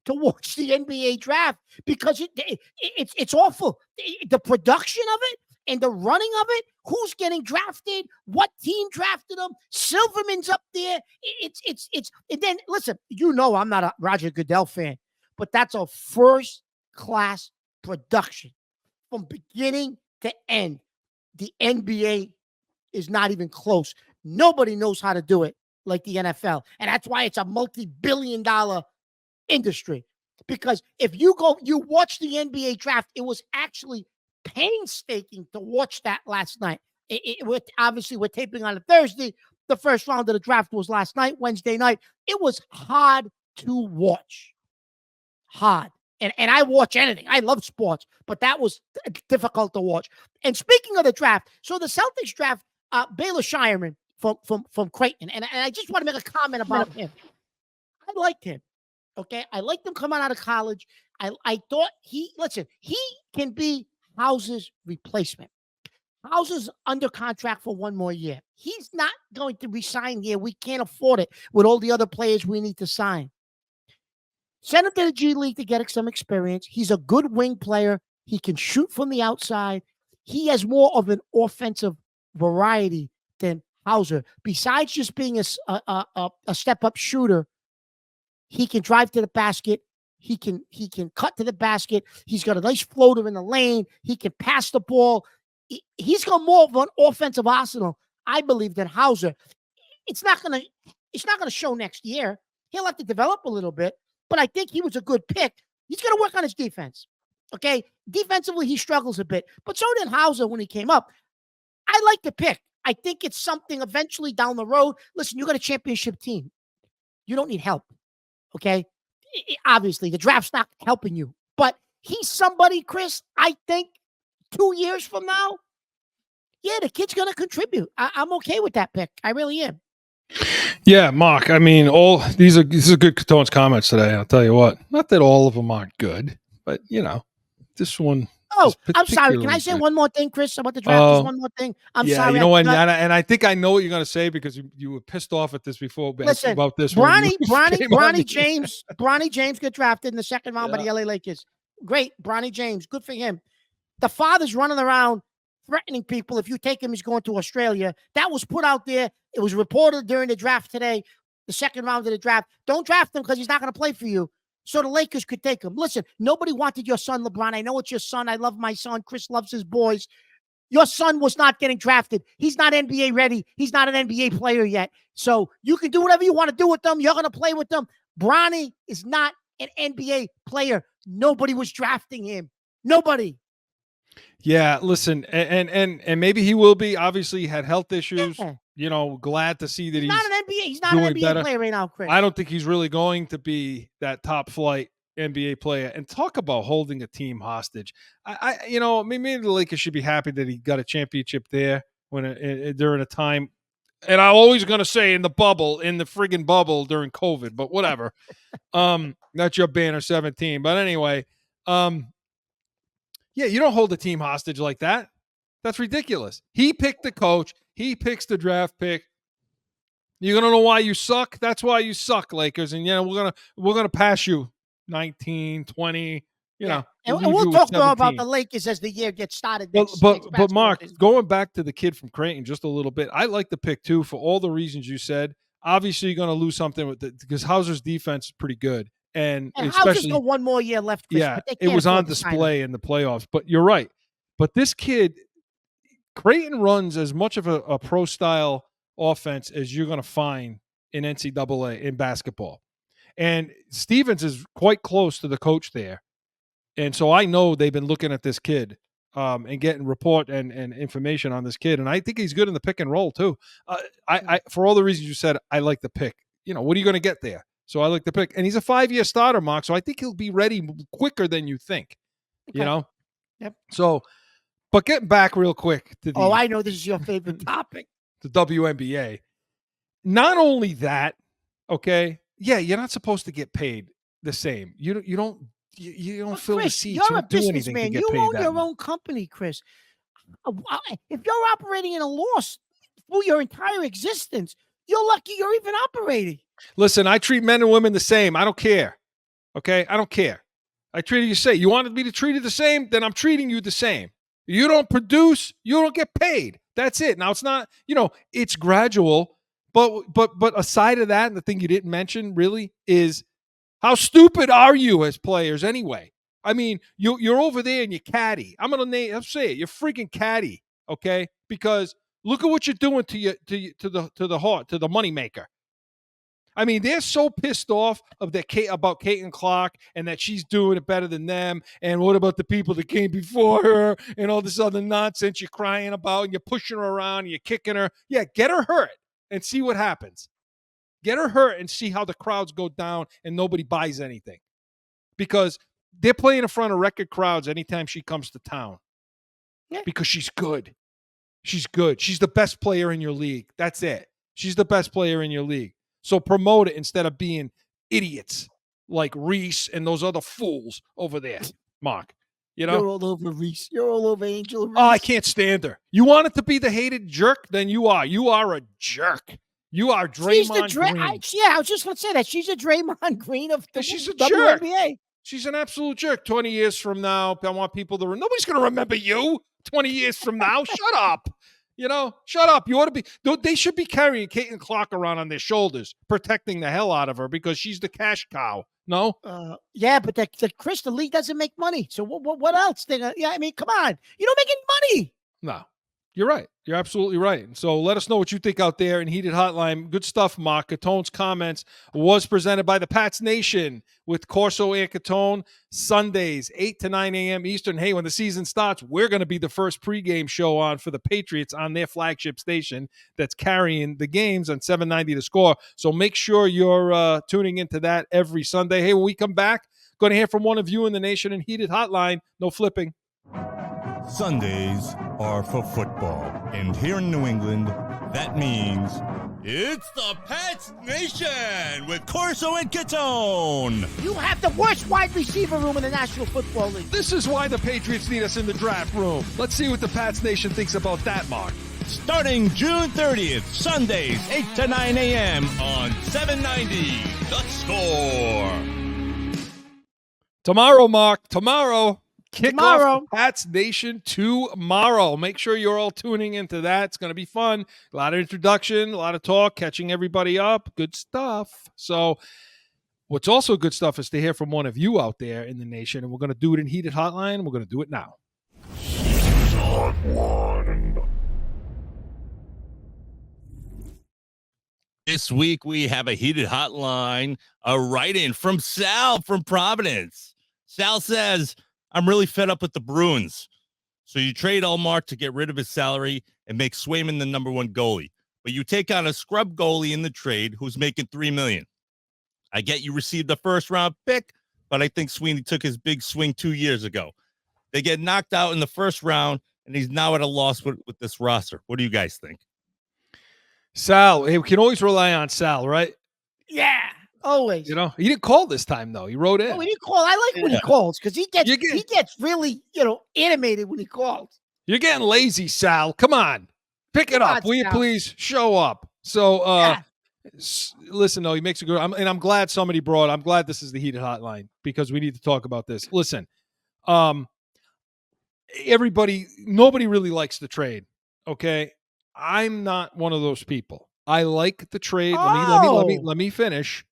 to watch the NBA draft because it's awful. The production of it and the running of it, who's getting drafted, what team drafted them, Silverman's up there. And then listen, I'm not a Roger Goodell fan, but that's a first-class production from beginning to end. The NBA is not even close. Nobody knows how to do it like the NFL. And that's why it's a multi-billion-dollar industry. Because if you watch the NBA draft, it was actually painstaking to watch that last night. Obviously, we're taping on a Thursday. The first round of the draft was last night, Wednesday night. It was hard to watch. Hard. And I watch anything. I love sports, but that was difficult to watch. And speaking of the draft, so the Celtics draft Baylor Shireman from Creighton. And I just want to make a comment about him. I liked him. Okay. I liked him coming out of college. I thought he can be Hauser's replacement. Hauser's under contract for one more year. He's not going to resign here. We can't afford it with all the other players we need to sign. Send him to the G League to get some experience. He's a good wing player. He can shoot from the outside. He has more of an offensive variety than Hauser. Besides just being a step-up shooter, he can drive to the basket. He can cut to the basket. He's got a nice floater in the lane. He can pass the ball. He's got more of an offensive arsenal, I believe, than Hauser. It's not gonna show next year. He'll have to develop a little bit, but I think he was a good pick. He's gonna work on his defense. Okay, defensively he struggles a bit, but so did Hauser when he came up. I like the pick. I think it's something eventually down the road. Listen, you got a championship team. You don't need help. Okay, obviously the draft's not helping you, but he's somebody, Chris. I think 2 years from now, yeah, the kid's going to contribute. I'm okay with that pick. I really am. Yeah, Mark. I mean, these are good Catone's comments today. I'll tell you what. Not that all of them aren't good, but this one. Oh, I'm sorry. Can I say one more thing, Chris, about the draft? Just one more thing. I'm sorry. You know what? And I think I know what you're going to say because you were pissed off at this before. Listen, about this. Bronny James got drafted in the second round by the LA Lakers. Great, Bronny James. Good for him. The father's running around threatening people. If you take him, he's going to Australia. That was put out there. It was reported during the draft today, the second round of the draft. Don't draft him because he's not going to play for you. So the Lakers could take him. Listen, nobody wanted your son, LeBron. I know it's your son. I love my son. Chris loves his boys. Your son was not getting drafted. He's not NBA ready. He's not an NBA player yet. So you can do whatever you want to do with them. You're going to play with them. Bronny is not an NBA player. Nobody was drafting him. Nobody. Yeah, listen, and maybe he will be. Obviously, he had health issues. Yeah. Glad to see that he's not an NBA. He's not an NBA player right now, Chris. I don't think he's really going to be that top flight NBA player. And talk about holding a team hostage. Maybe the Lakers should be happy that he got a championship there during a time. And I'm always going to say in the friggin' bubble during COVID, but whatever. That's your banner 17. But anyway, yeah, you don't hold a team hostage like that. That's ridiculous. He picked the coach. He picks the draft pick. You're gonna know why you suck. That's why you suck, Lakers. And we're gonna pass you 19, 20. And we'll talk more about the Lakers as the year gets started. But Mark, going back to the kid from Creighton just a little bit, I like the pick too for all the reasons you said. Obviously, you're gonna lose something with it because Hauser's defense is pretty good. And Hauser's got one more year left, Chris, yeah, it was on display in the playoffs. But you're right. But this kid, Creighton runs as much of a pro-style offense as you're going to find in NCAA in basketball. And Stevens is quite close to the coach there. And so I know they've been looking at this kid and getting report and information on this kid. And I think he's good in the pick and roll too. I for all the reasons you said, I like the pick. What are you going to get there? So I like the pick. And he's a 5-year starter, Mark. So I think he'll be ready quicker than you think. Okay. Yep. So, but getting back real quick to the I know this is your favorite topic. The WNBA. Not only that, okay, yeah, you're not supposed to get paid the same. You don't fill Chris, the seats. You're you a don't do anything businessman. to get You paid own that your much. own company, Chris. If you're operating in a loss through your entire existence, you're lucky you're even operating. Listen, I treat men and women the same. I don't care. Okay? I don't care. I treat you the same. You wanted me to treat you the same? Then I'm treating you the same. You don't produce, you don't get paid. That's it. Now, it's not, it's gradual. But aside of that, and the thing you didn't mention really is how stupid are you as players anyway? I mean, you're over there and you're caddy. I'm gonna say it. You're freaking caddy, okay? Because look at what you're doing to the moneymaker. I mean, they're so pissed off about Caitlin Clark and that she's doing it better than them. And what about the people that came before her and all this other nonsense you're crying about and you're pushing her around and you're kicking her. Yeah, get her hurt and see what happens. Get her hurt and see how the crowds go down and nobody buys anything. Because they're playing in front of record crowds anytime she comes to town. Yeah. Because she's good. She's good. She's the best player in your league. That's it. She's the best player in your league. So promote it instead of being idiots like Reese and those other fools over there, Mark. You know? You're all over Reese. You're all over Angel Reese. Oh, I can't stand her. You want it to be the hated jerk? Then you are. You are a jerk. You are Draymond Green. I was just going to say that. She's a Draymond Green of the she's a WNBA. jerk. She's an absolute jerk. 20 years from now, I want people to nobody's going to remember you 20 years from now. Shut up. You know, shut up. You ought to be. They should be carrying Caitlin Clark around on their shoulders, protecting the hell out of her because she's the cash cow. No? Yeah, but Chris, the league doesn't make money. So what else? Yeah, I mean, come on. You don't make any money. No. You're right. You're absolutely right. So let us know what you think out there in Heated Hotline. Good stuff, Mark. Catone's comments was presented by the Pats Nation with Corso and Catone Sundays, 8 to 9 a.m. Eastern. Hey, when the season starts, we're going to be the first pregame show on for the Patriots on their flagship station that's carrying the games on 790 The Score. So make sure you're tuning into that every Sunday. Hey, when we come back, going to hear from one of you in the nation in Heated Hotline. No flipping. Sundays are for football. And here in New England, that means it's the Pats Nation with Corso and Catone. You have the worst wide receiver room in the National Football League. This is why the Patriots need us in the draft room. Let's see what the Pats Nation thinks about that, Mark. Starting June 30th, Sundays, 8 to 9 a.m. on 790 The Score. Tomorrow, Mark. Tomorrow. Tomorrow. Kickoff Pats Nation tomorrow. Make sure you're all tuning into that. It's going to be fun. A lot of introduction, a lot of talk, catching everybody up. Good stuff. So what's also good stuff is to hear from one of you out there in the nation, and we're going to do it in Heated Hotline. We're going to do it now. This week, we have a Heated Hotline, a write-in from Sal from Providence. Sal says, I'm really fed up with the Bruins. So you trade Allmark to get rid of his salary and make Swayman the number one goalie. But you take on a scrub goalie in the trade who's making $3 million. I get you received the first-round pick, but I think Sweeney took his big swing 2 years ago. They get knocked out in the first round, and he's now at a loss with this roster. What do you guys think? Sal, hey, we can always rely on Sal, right? Yeah, always. You know, he didn't call this time, though. He wrote in. Oh, he didn't call. I like when he calls because he gets really, animated when he calls. You're getting lazy, Sal. Come on. Pick it up. Will you please show up? So, listen, though, he makes a good, and I'm glad somebody I'm glad this is the Heated Hotline because we need to talk about this. Listen, nobody really likes the trade. Okay. I'm not one of those people. I like the trade. Let me finish.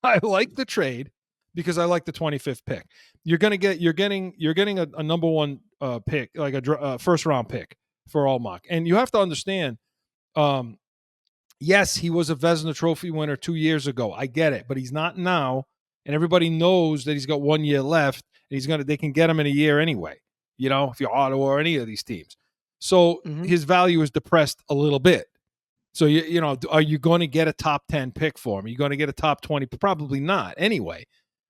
I like the trade because I like the 25th pick. You're getting a number one pick, like a first round pick for Allmark. And you have to understand, yes, he was a Vezina Trophy winner 2 years ago. I get it, but he's not now. And everybody knows that he's got 1 year left and they can get him in a year anyway. You know, if you're Ottawa or any of these teams. So his value is depressed a little bit. So, are you going to get a top 10 pick for him? Are you going to get a top 20? Probably not. Anyway,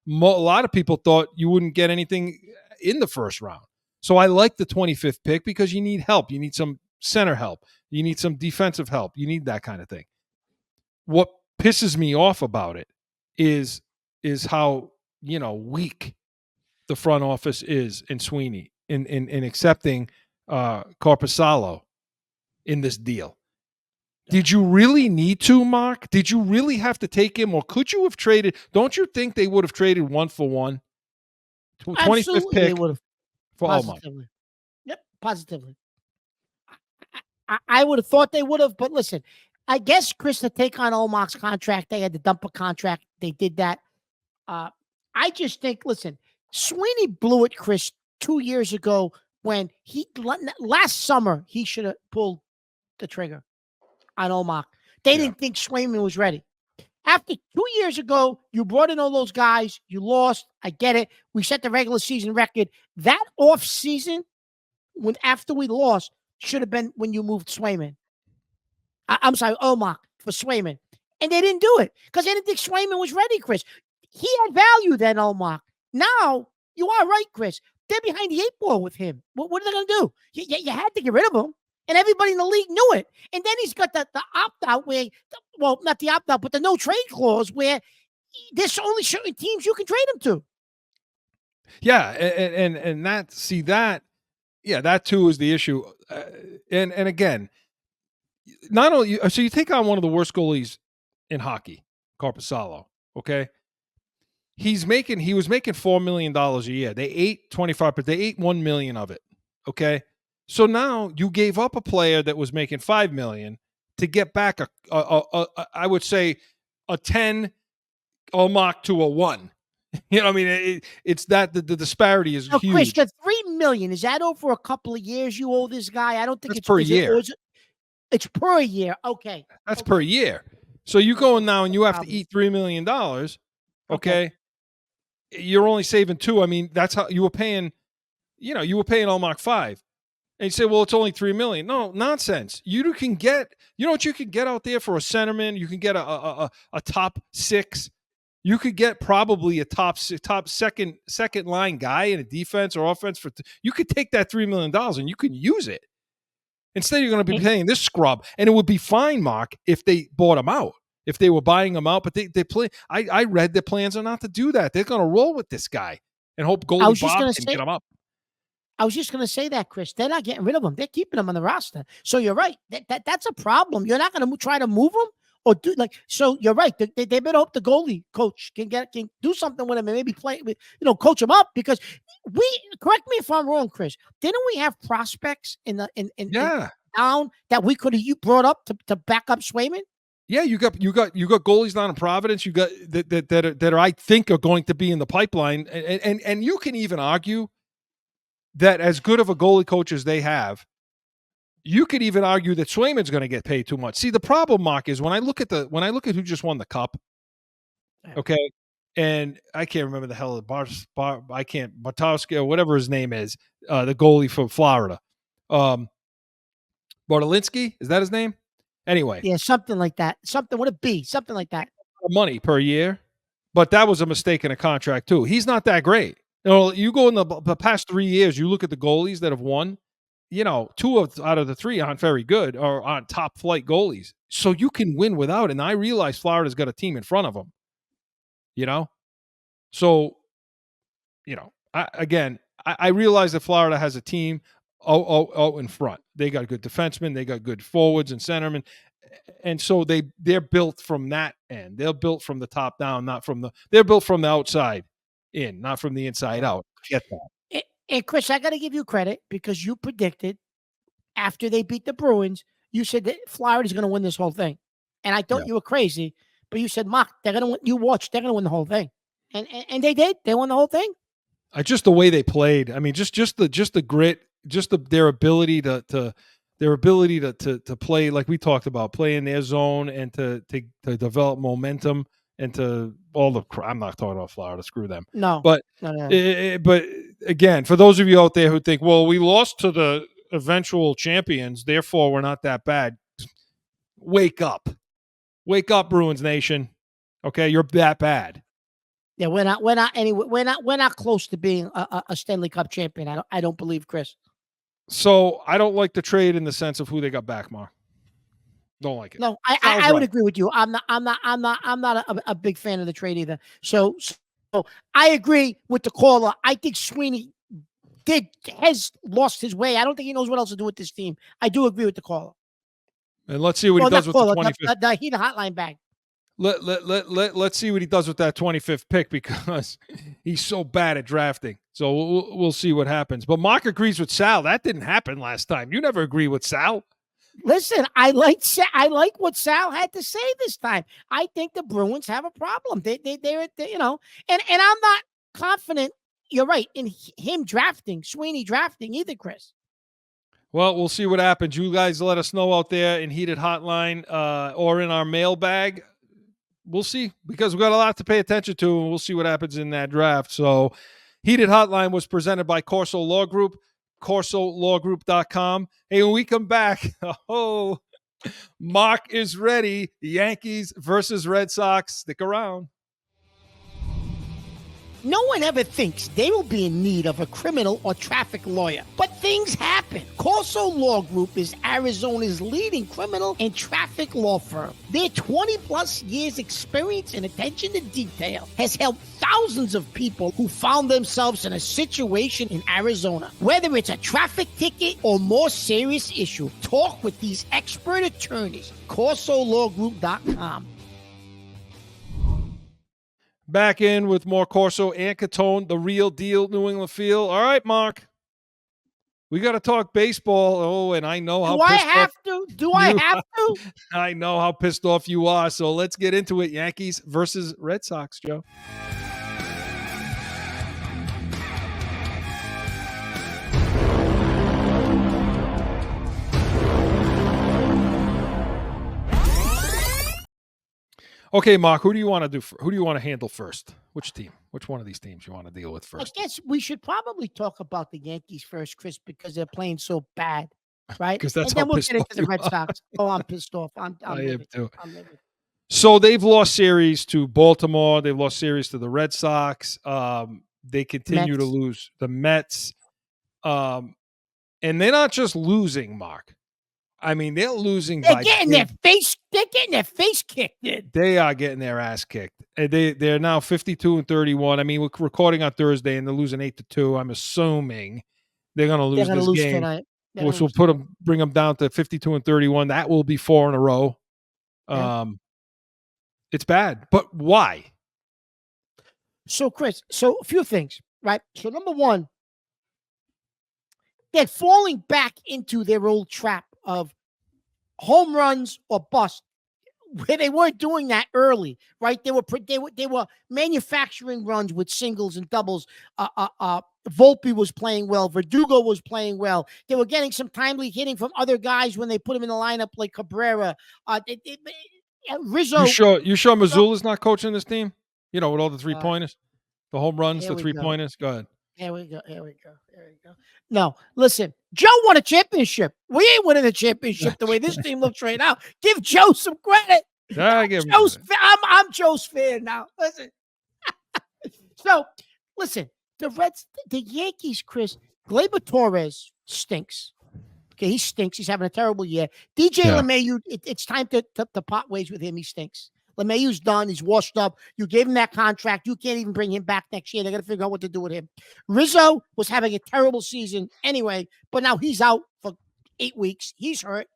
a lot of people thought you wouldn't get anything in the first round. So I like the 25th pick because you need help. You need some center help. You need some defensive help. You need that kind of thing. What pisses me off about it is how, weak the front office is in Sweeney in accepting Corpusalo in this deal. Did you really need to, Mark? Did you really have to take him, or could you have traded? Don't you think they would have traded 1-for-1? 25th pick for Allmark. Yep, positively. I would have thought they would have, but listen, I guess, Chris, to take on Allmark's contract, they had to dump a contract. They did that. I just think, listen, Sweeney blew it, Chris, 2 years ago when last summer, he should have pulled the trigger on Allmark. They didn't think Swayman was ready. After 2 years ago, you brought in all those guys. You lost. I get it. We set the regular season record. That off season, after we lost, should have been when you moved Swayman. I'm sorry, Omar for Swayman. And they didn't do it because they didn't think Swayman was ready, Chris. He had value then, Omar. Now, you are right, Chris. They're behind the 8 ball with him. What are they going to do? You had to get rid of him. And everybody in the league knew it. And then he's got the opt-out where, well, not the opt-out, but the no-trade clause where there's only certain teams you can trade him to. Yeah, and that too is the issue. And again, not only so you take on one of the worst goalies in hockey, Corpusalo, okay? He was making $4 million a year. They ate 25, but they ate 1 million of it. Okay. So now you gave up a player that was making 5 million to get back I would say a 10 Omar to a 1. You know, I mean, it's that the disparity is huge. Chris, the $3 million, is that over a couple of years you owe this guy? I don't think That's it's per year. It's per year. Okay. That's per year. So you go in now and you have to eat $3 million. Okay. You're only saving 2. I mean, that's how you were paying, you were paying Omar 5. And you say, well, it's only $3 million. No, nonsense. You can get, what you can get out there for a centerman? You can get a top 6. You could get probably a top second line guy in a defense or offense you could take that $3 million and you can use it. Instead, you're going to be paying this scrub, and it would be fine, Mark, if they bought him out, if they were buying him out. But they play. I read their plans are not to do that. They're going to roll with this guy and hope goalie Bob can get him up. I was just going to say that, Chris. They're not getting rid of him. They're keeping him on the roster. So you're right. That's a problem. You're not going to try to move him or do so you're right. They better hope the goalie coach can do something with him and maybe play, coach him up, because correct me if I'm wrong, Chris. Didn't we have prospects in down that we could have brought up to back up Swayman? Yeah, you got goalies down in Providence. You got that I think are going to be in the pipeline, and you can even argue that as good of a goalie coach as they have, you could even argue that Swayman's going to get paid too much. See, the problem, Mark, is when I look at who just won the cup, okay, and I can't remember the hell of Bartowski or whatever his name is, the goalie from Florida, Bartolinsky, is that his name? Anyway, yeah, something like that. Something with a B, something like that. Money per year, but that was a mistake in a contract too. He's not that great. You go in the past 3 years, you look at the goalies that have won, 2 out of the 3 aren't very good or aren't top flight goalies. So you can win without it. And I realize Florida's got a team in front of them, So, I realize that Florida has a team in front. They got good defensemen. They got good forwards and centermen. And so they're built from that end. They're built from the top down, they're built from the outside in, not from the inside out. Get that. And Chris, I got to give you credit because you predicted after they beat the Bruins, you said that Florida's going to win this whole thing. And I thought you were crazy, but you said, Mark, they're going to win. You watch, they're going to win the whole thing. And they did. They won the whole thing. Just the way they played. I mean, just the grit, their ability to play like we talked about, play in their zone and to develop momentum and to all the. I'm not talking about Florida. Screw them. No, but but again, for those of you out there who think, well, we lost to the eventual champions, therefore we're not that bad. Wake up, Bruins Nation. Okay, you're that bad. Yeah, we're not anyway. We're not close to being a Stanley Cup champion. I don't believe, Chris. So I don't like the trade in the sense of who they got back, Mark. Don't like it. No, I would agree with you. I'm not a big fan of the trade either. So I agree with the caller. I think Sweeney has lost his way. I don't think he knows what else to do with this team. I do agree with the caller. And let's see what he does with the 25th. The Heat hotline bag. Let's see what he does with that 25th pick, because he's so bad at drafting. So we'll see what happens. But Mark agrees with Sal. That didn't happen last time. You never agree with Sal. Listen, I like what Sal had to say this time. I think the Bruins have a problem. They're and I'm not confident. You're right in him drafting, Sweeney drafting either, Chris. Well, we'll see what happens. You guys let us know out there in Heated Hotline or in our mailbag. we'll see, because we've got a lot to pay attention to, and we'll see what happens in that draft. So Heated Hotline was presented by Corso Law Group, CorsoLawGroup.com. Hey, when we come back, Mark is ready. Yankees versus Red Sox. Stick around. No one ever thinks they will be in need of a criminal or traffic lawyer, but things happen. Corso Law Group is Arizona's leading criminal and traffic law firm. Their 20-plus years experience and attention to detail has helped thousands of people who found themselves in a situation in Arizona. Whether it's a traffic ticket or more serious issue, talk with these expert attorneys. CorsoLawGroup.com. Back in with more Corso and Catone, the real deal New England feel. All right, Mark. We got to talk baseball. Oh, and I know how Do I pissed have off to? Do I have to? I know how pissed off you are. So let's get into it. Yankees versus Red Sox, Joe. Okay, Mark, who do you want to do? Who do you want to handle first? Which team? Which one of these teams you want to deal with first? I guess we should probably talk about the Yankees first, Chris, because they're playing so bad, right? Because that's and then how we'll pissed get into off the you Red are. Sox. Oh, I'm pissed off. I'm I am livid. too. I'm livid. So they've lost series to Baltimore. They've lost series to the Red Sox. They continue to Mets. lose the Mets. And they're not just losing, Mark. I mean, they're losing They're by getting their face. They're getting their face kicked in. They are getting their ass kicked. And they're now 52-31. I mean, we're recording on Thursday, and they're losing 8-2. I'm assuming they're going to lose They're going this to lose game, tonight. which will bring them down to 52-31. That will be 4 in a row. Yeah. It's bad, but why? So, Chris, a few things, right? So, number one, they're falling back into their old trap of home runs or bust, where they weren't doing that early, right? They were manufacturing runs with singles and doubles. Volpe was playing well. Verdugo was playing well. They were getting some timely hitting from other guys when they put him in the lineup, like Cabrera. Rizzo. You sure Missoula's not coaching this team? You know, with all the 3-pointers, the home runs, the 3-pointers. Go ahead. Here we go. No, listen, Joe won a championship. We ain't winning a championship the way this team looks right now. Give Joe some credit. I'm Joe's fan now. Listen. So, listen, the Yankees, Chris, Gleyber Torres stinks. Okay, he stinks. He's having a terrible year. DJ LeMahieu, it's time to part ways with him. He stinks. LeMahieu's done. He's washed up. You gave him that contract. You can't even bring him back next year. They're going to figure out what to do with him. Rizzo was having a terrible season anyway, but now he's out for 8 weeks. He's hurt.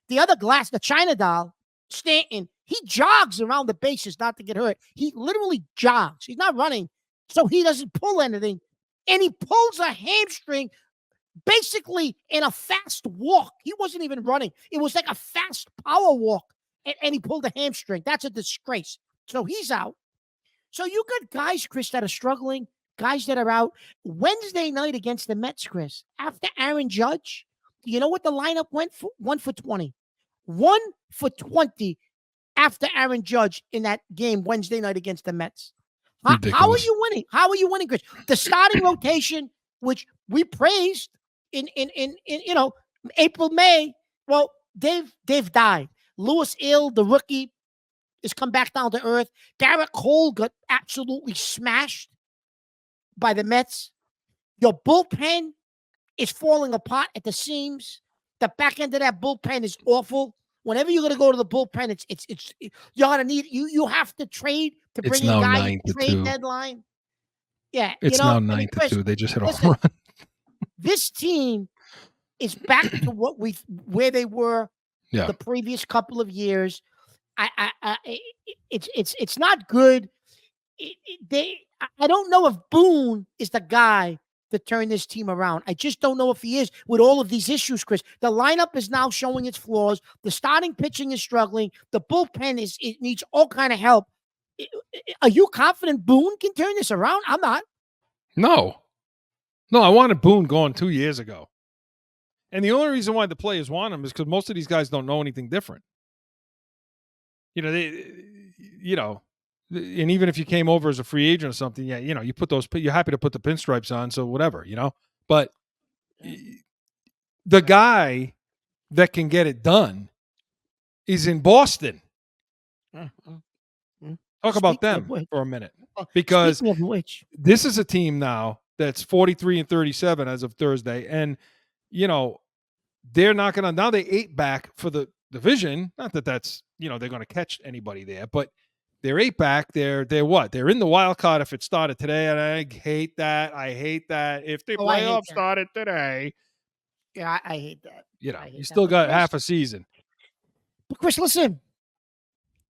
The other glass, the China doll, Stanton, he jogs around the bases not to get hurt. He literally jogs. He's not running, so he doesn't pull anything. And he pulls a hamstring basically in a fast walk. He wasn't even running. It was like a fast power walk. And he pulled a hamstring. That's a disgrace. So he's out. So you got guys, Chris, that are struggling, guys that are out. Wednesday night against the Mets, Chris, after Aaron Judge, you know what the lineup went for? 1 for 20. 1 for 20 after Aaron Judge in that game Wednesday night against the Mets. How are you winning? How are you winning, Chris? The starting rotation, which we praised in April, May, well, they've died. Lewis Ill, the rookie, has come back down to earth. Garrett Cole got absolutely smashed by the Mets. Your bullpen is falling apart at the seams. The back end of that bullpen is awful. Whenever you're going to go to the bullpen, it's you're going to need you have to trade to bring in guys to trade deadline. Yeah, it's now 9-2. They just hit a home run. This team is back to where they were. Yeah. The previous couple of years, it's not good. I don't know if Boone is the guy to turn this team around. I just don't know if he is with all of these issues, Chris. The lineup is now showing its flaws. The starting pitching is struggling. The bullpen needs all kind of help. Are you confident Boone can turn this around? I'm not. No, I wanted Boone gone 2 years ago. And the only reason why the players want him is because most of these guys don't know anything different. You know, you know, and even if you came over as a free agent or something, yeah, you know, you're happy to put the pinstripes on, so whatever, you know. But the guy that can get it done is in Boston. Talk about Speaking of them which- for a minute, Oh, because speaking of which, this is a team now that's 43-37 as of Thursday, and you know they're not gonna. Now they 8 back for the division. Not that that's, you know, they're gonna catch anybody there, but they're 8 back. They're what? They're in the wild card if it started today, and I hate that. I hate that. If the Oh, I hate playoffs that. started today, yeah, I hate that. you know, I hate you that. still But got Chris- half a season. But Chris, listen,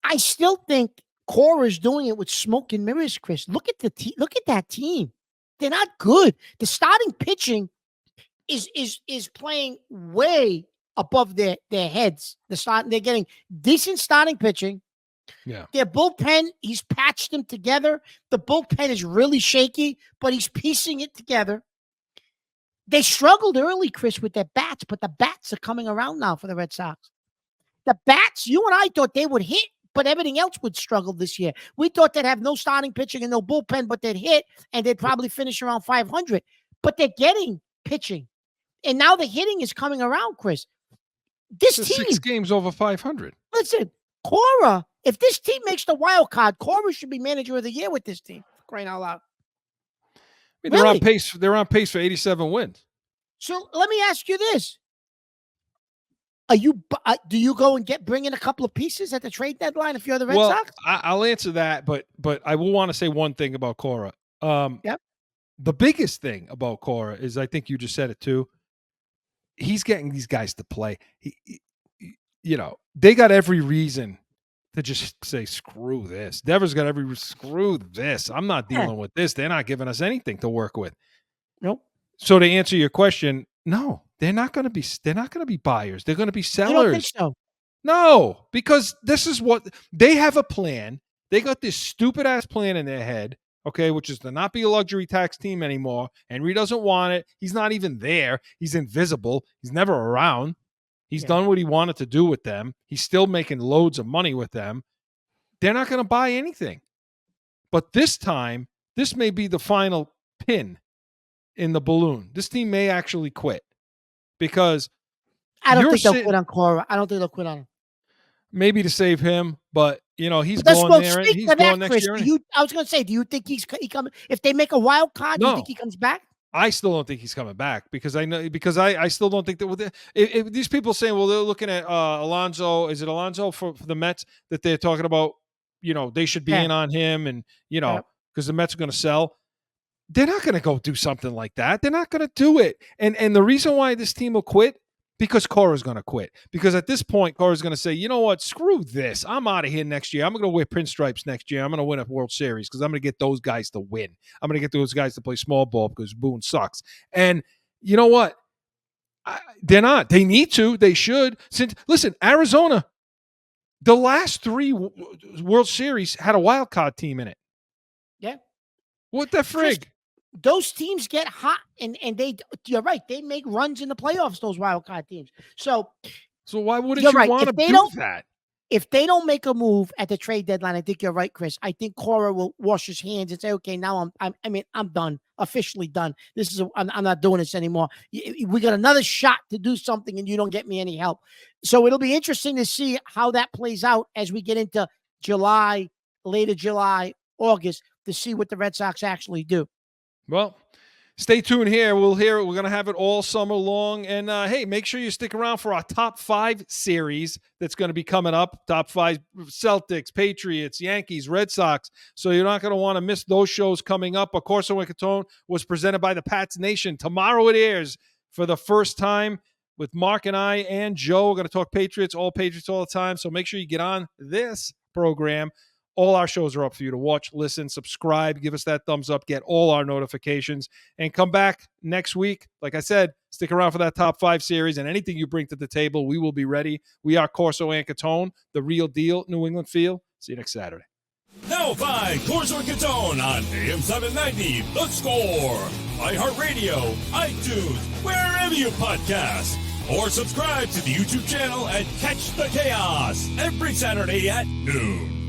I still think Cora is doing it with smoke and mirrors. Chris, look at look at that team. They're not good. The starting pitching is playing way above their heads. They're getting decent starting pitching. Yeah. Their bullpen, he's patched them together. The bullpen is really shaky, but he's piecing it together. They struggled early, Chris, with their bats, but the bats are coming around now for the Red Sox. The bats, you and I thought they would hit, but everything else would struggle this year. We thought they'd have no starting pitching and no bullpen, but they'd hit, and they'd probably finish around 500. But they're getting pitching. And now the hitting is coming around, Chris. This It's team, 6 games over 500. listen, Cora, if this team makes the wild card, Cora should be manager of the year with this team. Crying out loud. I mean, they're Really? on pace. They're on pace for 87 wins. So let me ask you this. Do you go and bring in a couple of pieces at the trade deadline if you're the Red Well, Sox? I'll answer that, but I will want to say one thing about Cora. Yep. The biggest thing about Cora is, I think you just said it too, he's getting these guys to play. You know, they got every reason to just say, screw this. Devers got screw this. I'm not dealing with this. They're not giving us anything to work with. Nope. So to answer your question, no, they're not going to be buyers. They're going to be sellers. You don't think so? No, because this is what they have a plan. They got this stupid ass plan in their head, okay, which is to not be a luxury tax team anymore. Henry doesn't want it. He's not even there. He's invisible. He's never around. He's done what he wanted to do with them. He's still making loads of money with them. They're not going to buy anything. But this time, this may be the final pin in the balloon. This team may actually quit because I don't you're think they'll sitting- quit on Cora. I don't think they'll quit on him. maybe to save him, but you know he's But that's going what there. speak He's to going that, next Chris. year. I was going to say, do you think he coming? If they make a wild card, do you think he comes back? I still don't think he's coming back because I still don't think that if these people saying, well, they're looking at Alonso. Is it Alonso for the Mets that they're talking about? You know, they should be Yeah. in on him, and you know, Yep. because the Mets are going to sell. They're not going to go do something like that. They're not going to do it. And the reason why this team will quit, because Cora's going to quit. Because at this point, Cora's going to say, you know what? Screw this. I'm out of here next year. I'm going to wear pinstripes next year. I'm going to win a World Series because I'm going to get those guys to win. I'm going to get those guys to play small ball because Boone sucks. And you know what? They're not. They need to. They should. Listen, Arizona, the last 3 World Series had a wild card team in it. Yeah. What the frig? Those teams get hot, and you're right. They make runs in the playoffs. Those wild card teams. So why wouldn't you're you right. want to If they do don't- that? If they don't make a move at the trade deadline, I think you're right, Chris. I think Cora will wash his hands and say, "Okay, now I'm done, officially done. I'm not doing this anymore. We got another shot to do something, and you don't get me any help." So it'll be interesting to see how that plays out as we get into July, later July, August, to see what the Red Sox actually do. Well, stay tuned here. We'll hear it. We're going to have it all summer long. And hey, make sure you stick around for our top 5 series that's going to be coming up. Top 5 Celtics, Patriots, Yankees, Red Sox. So you're not going to want to miss those shows coming up. Of course, CORSO CATONE was presented by the Pats Nation. Tomorrow it airs for the first time with Mark and I and Joe. We're going to talk Patriots all the time. So make sure you get on this program. All our shows are up for you to watch, listen, subscribe, give us that thumbs up, get all our notifications, and come back next week. Like I said, stick around for that top 5 series, and anything you bring to the table, we will be ready. We are CORSO and Catone, the real deal, New England feel. See you next Saturday. Now by CORSO CATONE on AM 790, The Score, iHeartRadio, iTunes, wherever you podcast. Or subscribe to the YouTube channel and catch the chaos every Saturday at noon.